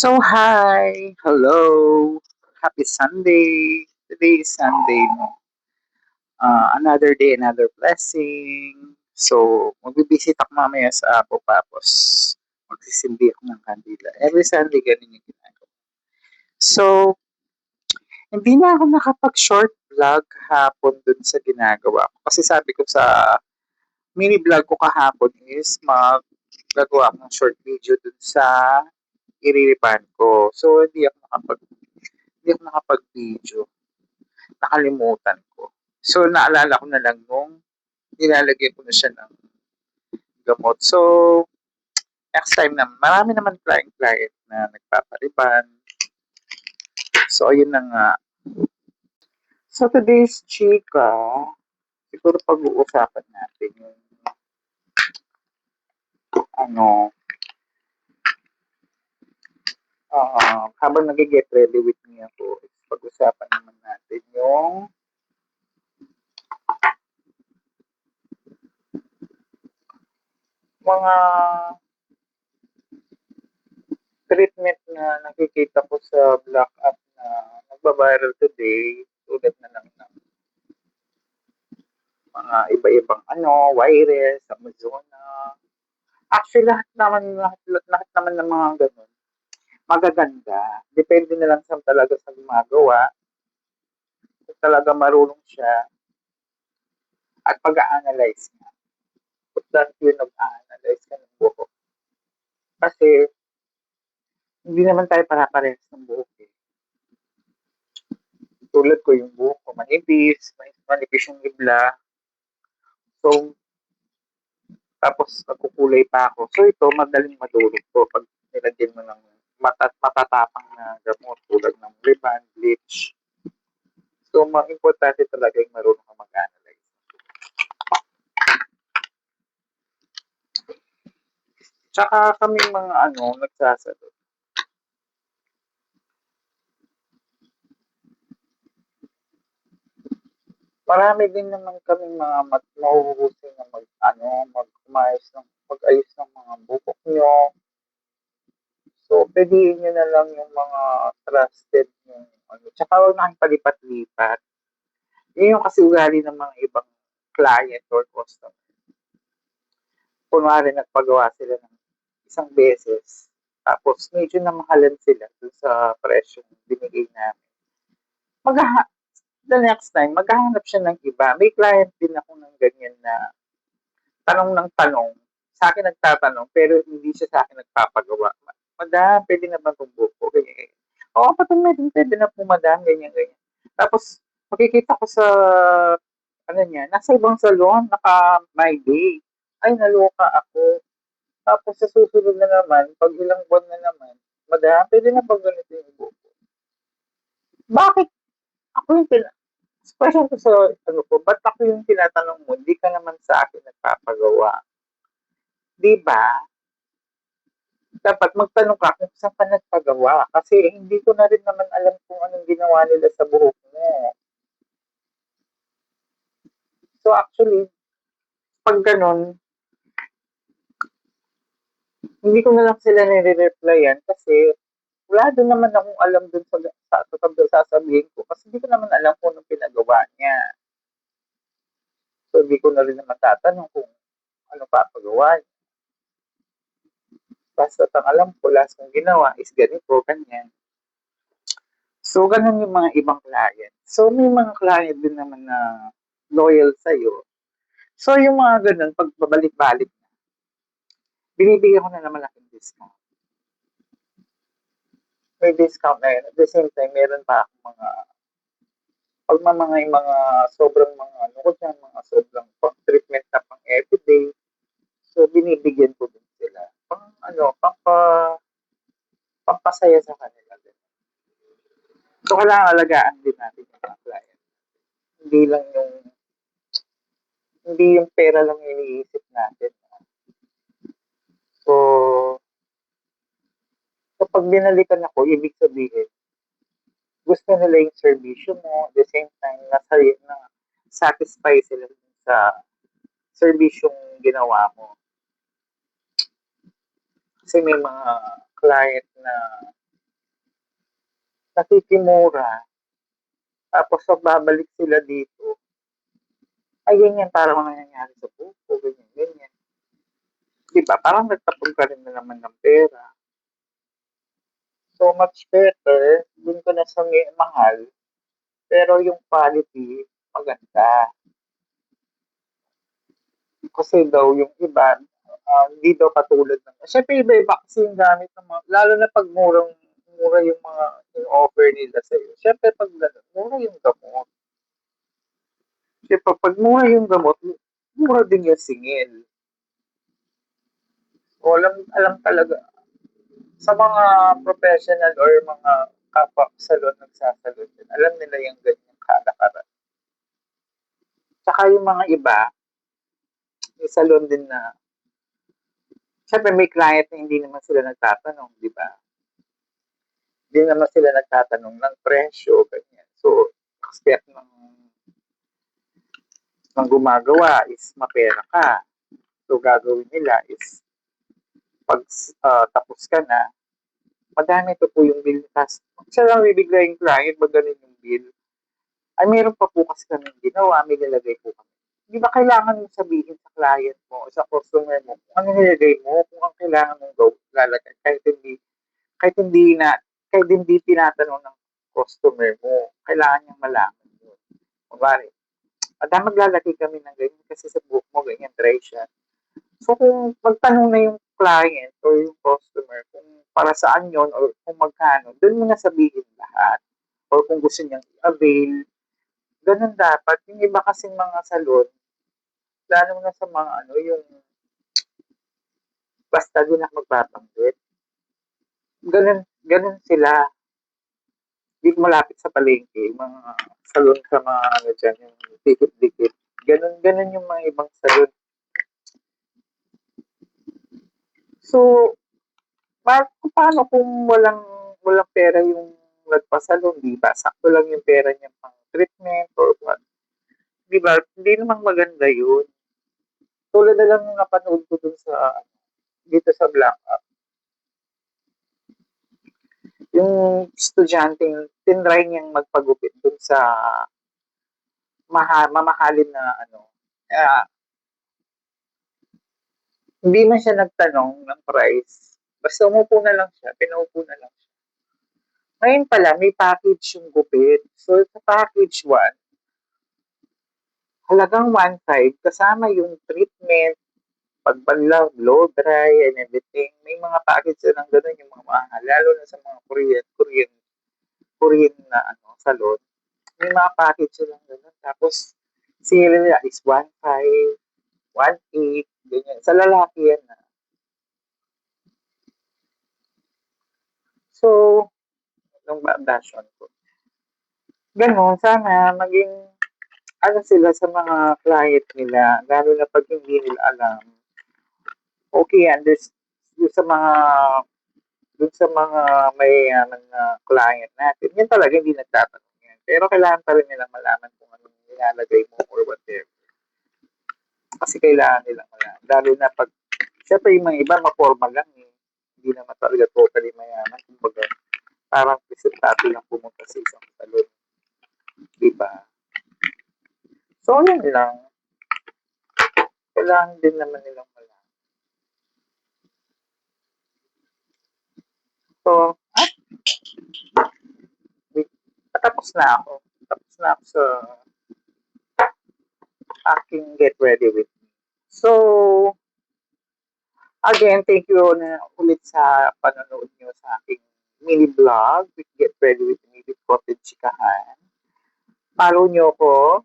So, hi! Hello! Happy Sunday! Today is Sunday, no? Another day, another blessing. So, magbibisit ako mamaya sa Apo tapos magsisindi ako ng kandila. Every Sunday, ganun yung ginagawa. So, hindi na ako nakapag-short vlog hapon dun sa ginagawa ko. Kasi sabi ko sa mini vlog ko kahapon is maggagawa ako ng short video dun sa iriripan ko. So, hindi ako nakapag-video. Nakalimutan ko. So, naalala ko na lang nung nilalagay ko na siya ng gamot. So, next time na, marami naman client na nagpapariban. So, ayun na nga. So, today's chika, siguro pag-uusapan natin yung ano, habang nag-get ready with me ako, pag-usapan naman natin yung mga treatment na nakikita ko sa Black App na nagba-viral today, tulad na lang ng mga iba-ibang virus, Amazona. Actually, lahat naman ng mga ganun, magaganda. Depende na lang talaga sa gumagawa. Kung talaga marunong siya at pag-a-analyze niya. Kung saan yun nag-a-analyze ka ng buhok. Kasi, hindi naman tayo para-parehas ng buhok eh. Tulad ko yung buhok ko, manipis yung ibla. So, tapos nagkukulay pa ako. So, ito, madaling madulog to pag nilagyan mo ng matatapang na gamot tulad ng ribbon, bleach. So, importante talaga yung marunong ka mag-analyze. Tsaka kami mga nagsasalot. Marami din naman kami mga mahuhusay na mag-ayos ng mga bukok nyo. So, pwedeng nyo na lang yung mga trusted yung Tsaka huwag na kayong palipat-lipat. Yun yung kasi ugali ng mga ibang client or customer. Kunwari nagpagawa sila ng isang beses, tapos medyo namahalan sila dun sa presyo binigay namin. The next time, maghahanap siya ng iba. May client din ako ng ganyan na tanong ng tanong. Sa akin nagtatanong, pero hindi siya sa akin nagpapagawa. Madam, pwede na ba itong buko? Ganyan. Oo, pwede na po, madam. Ganyan. Tapos, makikita ko sa nasa ibang salon, naka my day. Ay, naloka ako. Tapos sa susunod na naman, pag ilang buwan na naman, madam, pwede na ba ganito yung buko? Bakit ako yung expression ko sa ba't ako yung tinatanong mo, hindi ka naman sa akin nagpapagawa. Di ba? Dapat magtanong ka kung saan ka nagpagawa. Kasi hindi ko na rin naman alam kung anong ginawa nila sa buhok mo. So actually, pag ganun, hindi ko na lang sila nire-replyan kasi wala din naman akong alam dun sa sasabihin ko kasi hindi ko naman alam kung anong pinagawa niya. So, hindi ko na rin naman tatanong kung ano papagawa niya. Basta ang alam ko, last kong ginawa is ganito, ganyan. So, ganun yung mga ibang client. So, may mga client din naman na loyal sa'yo. So, yung mga ganun, pag babalik-balik na, binibigyan ko na naman malaking discount. May discount na yun. At the same time, meron pa akong mga sobrang mga sobrang treatment na pang everyday. So, binibigyan ko din sila. Pampasaya sa kanila. So, kailangan alagaan din natin yung mga client. Hindi lang hindi yung pera lang iniisip natin. So, kapag binalikan ako, ibig sabihin, gusto nila yung servisyo mo, at the same time, satisfy sila sa servisyong ginawa mo. Kasi may mga client na nakikimura, tapos pag babalik sila dito, ay ganyan parang mga nangyayari sa buko, ganyan, ganyan. Diba? Parang nagtapon ka rin na naman ng pera. So much better, dun ko na sa mahal, pero yung quality, maganda. Kasi daw yung iba, hindi daw katulad ng, syempre iba-iba kasi yung gamit ng mga, lalo na pag mura yung mga in-offer nila sa'yo. Syempre pag gano'n, mura yung gamot. Syempre pag mura yung gamot, mura din yung singil. O alam talaga, sa mga professional or mga kapwa salon nagsasalon din, alam nila yung ganyan kalakaran. Tsaka yung mga iba, yung salon din na, syempre may client na hindi naman sila nagtatanong, di ba? Hindi naman sila nagtatanong ng presyo, ganyan. So, expect ng gumagawa is mapera ka. So, gagawin nila is pag tapos ka na, madami ito po yung bill. Tapos, siya lang bibigla yung client, magaling yung bill. Ay, meron pa po kasi kami ginawa, may nilagay po kami. Di ba kailangan mo sabihin sa client mo, sa customer mo, kung ano nilagay mo, kung ang kailangan mong lalagay, kahit hindi tinatanong ng customer mo, kailangan niyang malaman yun. Kumari, maglalagay kami ng ganyan kasi sa book mo, ganyan, dry siya. So, kung magtanong na yung client or yung customer kung para saan yon or kung magkano, doon mo na sabihin lahat. Or kung gusto niyang i-avail, ganun dapat. Yung iba kasing mga salon, lalo na sa mga yung basta din ako magbabanggit. Ganun sila. Dito malapit sa palengke, mga salon sa mga dyan, yung dikit-dikit. Ganun yung mga ibang salon. So, paano kung walang pera yung nagpasalon, di ba? Sakto lang yung pera niya pang treatment or what. Di ba? Hindi namang maganda yun. Tulad na lang yung napanood ko dun dito sa Black App. Yung estudyante, tinry niyang magpagupit dun sa mamahalin na hindi man siya nagtanong ng price. Basta umupo na lang siya, pinaupo na lang siya. Ngayon pala, may package yung gupit. So, sa package 1, halagang 1.5 kasama yung treatment, pagbanlaw, blow dry, and everything. May mga package na ng gano'n yung mga mahal, lalo na sa mga Korean na salon. May mga package na ng gano'n. Tapos, sale nila is 1.5, 1.8, ganyan. Sa lalaki yan na. So, nung version ko. Ganon, sana maging sila sa mga client nila, lalo na pag hindi nila alam. Okay, dun sa mga may client natin, yan talaga hindi nagtatanong yan. Pero kailangan pa rin nila malaman kung ano nilalagay mo or whatever. Kasi kailangan nila malaman. Lalo na pag, syempre yung mga iba, ma-formal lang eh. Hindi naman talaga totally mayaman. Kumbaga, parang presentado lang pumunta sa isang salon. Diba? So, yun lang. Kailangan din naman nilang malaman. So, tapos na ako. Tapos na ako sa aking Get Ready With Me. So, again, thank you na ulit sa panonood nyo sa aking mini vlog with Get Ready With Me with Cottage Chikahan. Follow nyo ko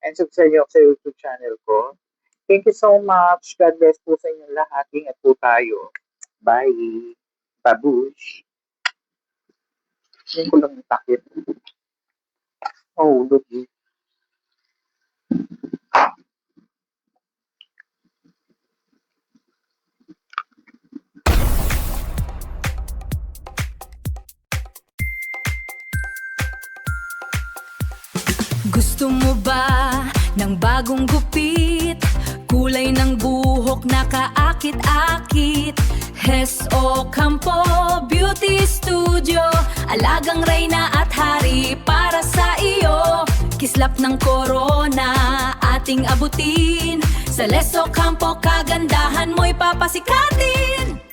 and subscribe nyo sa YouTube channel ko. Thank you so much. God bless po sa inyong lahat. Ingat po tayo. Bye. Babush. Hindi ko lang natakit. Oh, Luigi. Gusto mo ba ng bagong gupit? Kulay ng buhok na kaakit-akit? Hes Ocampo Beauty Studio Alagang reyna at hari para sa iyo. Kislap ng korona ating abutin. Sa Leso Campo kagandahan mo'y papasikatin.